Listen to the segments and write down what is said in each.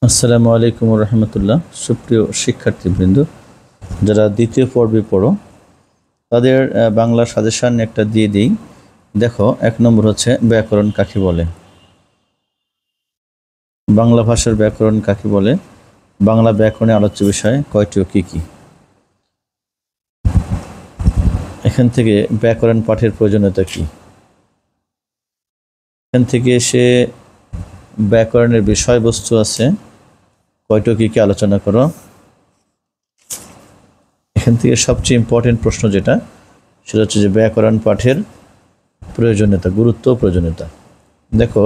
আসসালামু আলাইকুম রহমতুল্লাহ। সুপ্রিয় শিক্ষার্থীবৃন্দ, যারা দ্বিতীয় পর্বে পড়ো তাদের বাংলা সাজেশন একটা দিয়ে দিই। দেখো, 1 নম্বর হচ্ছে ব্যাকরণ কাকে বলে। বাংলা ভাষার ব্যাকরণ কাকে বলে, বাংলা ব্যাকরণে আলোচ্য বিষয় কয়টি ও কী কী। এখান থেকে ব্যাকরণ পাঠের প্রয়োজনীয়তা কী, এখান থেকে সে ব্যাকরণের বিষয়বস্তু আছে কয়টি ও কী কী আলোচনা করো। এখান থেকে সবচেয়ে ইম্পর্টেন্ট প্রশ্ন যেটা, সেটা হচ্ছে যে ব্যাকরণ পাঠের প্রয়োজনীয়তা, গুরুত্ব ও প্রয়োজনীয়তা। দেখো,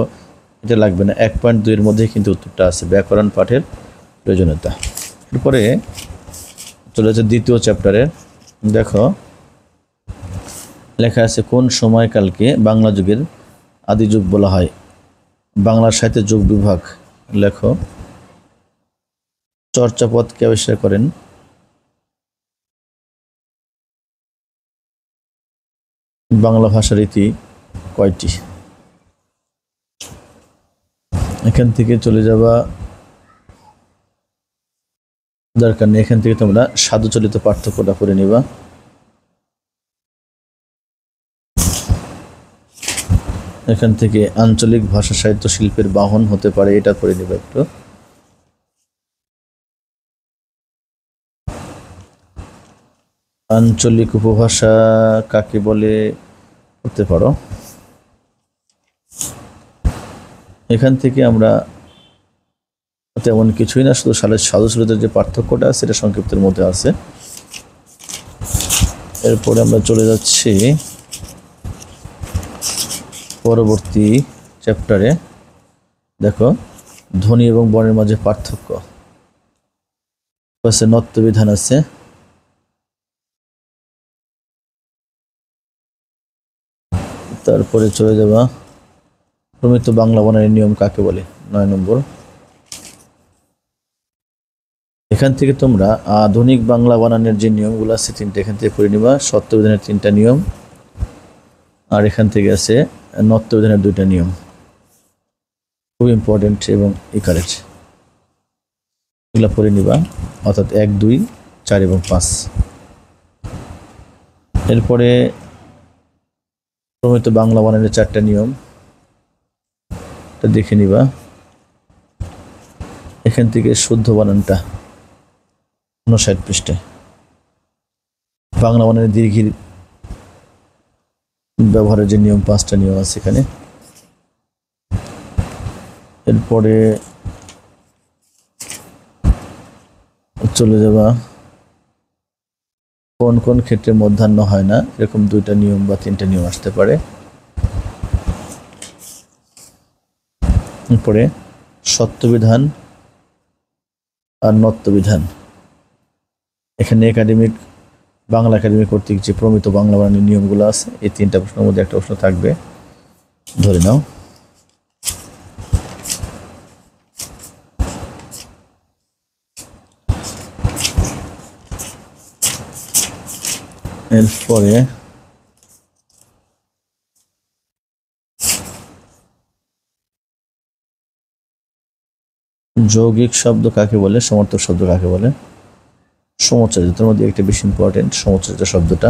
এটা লাগবে না, 1.2 এর মধ্যেই কিন্তু উত্তরটা আছে, ব্যাকরণ পাঠের প্রয়োজনীয়তা। এরপরে চলে যাচ্ছে দ্বিতীয় চ্যাপ্টারে। দেখো, লেখা আছে কোন সময়কালকে বাংলা যুগের আদি যুগ বলা হয়। বাংলা সাহিত্যের যুগ বিভাগ লেখো। চর্যাপদ কে আবিষ্কার করেন। বাংলা ভাষার রীতি কয়টি। এখান থেকে চলে যাবা, দরকার নেই, এখান থেকে তোমরা সাধুচলিত পার্থক্যটা করে নিবা। এখান থেকে আঞ্চলিক ভাষা সাহিত্য শিল্পের বাহন হতে পারে, এটা করে নিবা একটু। আঞ্চলিক উপভাষা কাকে বলে করতে পারো। এখান থেকে আমরা তেমন কিছুই না, শুধু সাধুচলিতের যে পার্থক্যটা সেটা সংক্ষিপ্তের মধ্যে আছে। এরপরে আমরা চলে যাচ্ছি পরবর্তী চ্যাপ্টারে। দেখো, ধ্বনি এবং বর্ণের মাঝে পার্থক্য আছে, নত্যবিধান আছে। তারপরে চলে যাবা প্রমিত বাংলা বানানের নিয়ম কাকে বলে, 9 নম্বর। এখান থেকে তোমরা আধুনিক বাংলা বানানের যে নিয়মগুলো আছে 3টে, এখান থেকে পড়ে নিবা। সত্যবিধানের 3টা নিয়ম, আর এখান থেকে আছে নত্যবিধানের 2টা নিয়ম, খুব ইম্পর্টেন্ট এবং কারেক্ট, এগুলো পড়ে নিবা, অর্থাৎ 1, 2, 4 এবং 5। এরপরে প্রমিত বাংলা বানানের 4টা নিয়ম দেখে নিবা। এখান থেকে শুদ্ধ বানানটা 59 পৃষ্ঠায়। বাংলা বানানের দীর্ঘির ব্যবহারের যে নিয়ম, 5টা নিয়ম আছে এখানে। এরপরে চলে যাবা কোন কোন ক্ষেত্রে মধ্যাহ্ন হয় না, এরকম 2টা নিয়ম বা 3টা নিয়ম আসতে পারে। এরপরে সত্যবিধান আর নত্যবিধান, এখানে বাংলা একাডেমি কর্তৃক যে প্রমিত বাংলা বানানের নিয়মগুলো আছে, এই 3টা প্রশ্নের মধ্যে একটা প্রশ্ন থাকবে, ধরে নাও। এরপরে যৌগিক শব্দ কাকে বলে, সমর্থক শব্দ কাকে বলে। সমচারিতার মধ্যে একটা বেশি ইম্পর্টেন্ট, সমচারিতা শব্দটা।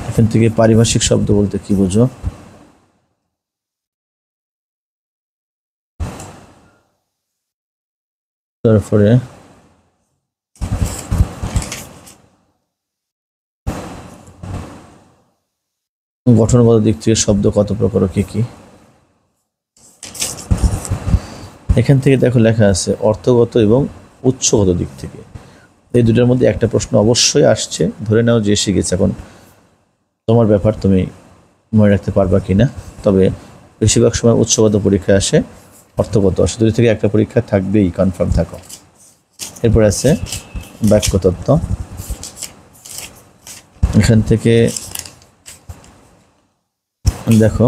এখান থেকে পারিভাষিক শব্দ বলতে কি বোঝো। তারপরে গঠনগত দিক থেকে শব্দ কত প্রকার ও কি কি। এখান থেকে দেখো লেখা আছে অর্থগত এবং উৎসগত দিক থেকে, এই দুটার মধ্যে একটা প্রশ্ন অবশ্যই আসছে, ধরে নাও যে শিখেছে। এখন তোমার ব্যাপার, তুমি মনে রাখতে পারবা কিনা। তবে বেশিরভাগ সময় উৎসগত পরীক্ষায় আসে, অর্থগত আসে, 2 থেকে একটা পরীক্ষা থাকবেই, কনফার্ম থাকো। এরপর আছে বাক্যতত্ত্ব। এখান থেকে দেখো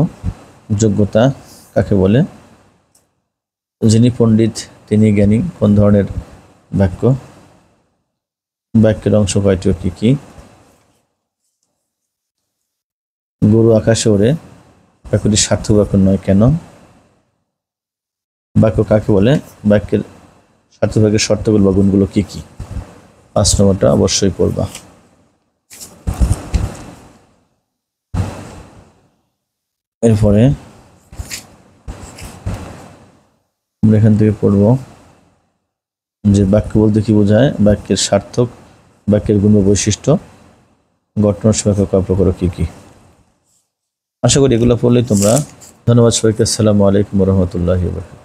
যোগ্যতা কাকে বলে, যিনি পণ্ডিত তিনি জ্ঞানী, কোন ধরনের বাক্য, বাক্যের অংশ কয়টি ও কি কি। গরু আকাশে ওড়ে, বাক্যটি সার্থক বাক্য নয় কেন। বাক্য কাকে বলে, বাক্যের স্বার্থভাগের শর্তগুলো বা গুণগুলো কি কি, 5 নম্বরটা অবশ্যই পড়বা। এরপরে আমরা এখান থেকে পড়ব যে বাক্য বলতে কি বোঝায়, বাক্যের সার্থক, বাক্যের গুণ বা বৈশিষ্ট্য, ঘটনার সংখ্যা কয় প্রকার কি কি। আশা করি এগুলো পড়লেই তোমরা। ধন্যবাদ সবাইকে। আসসালামু আলাইকুম ওয়া রাহমাতুল্লাহি ওয়া বারাকাতুহু।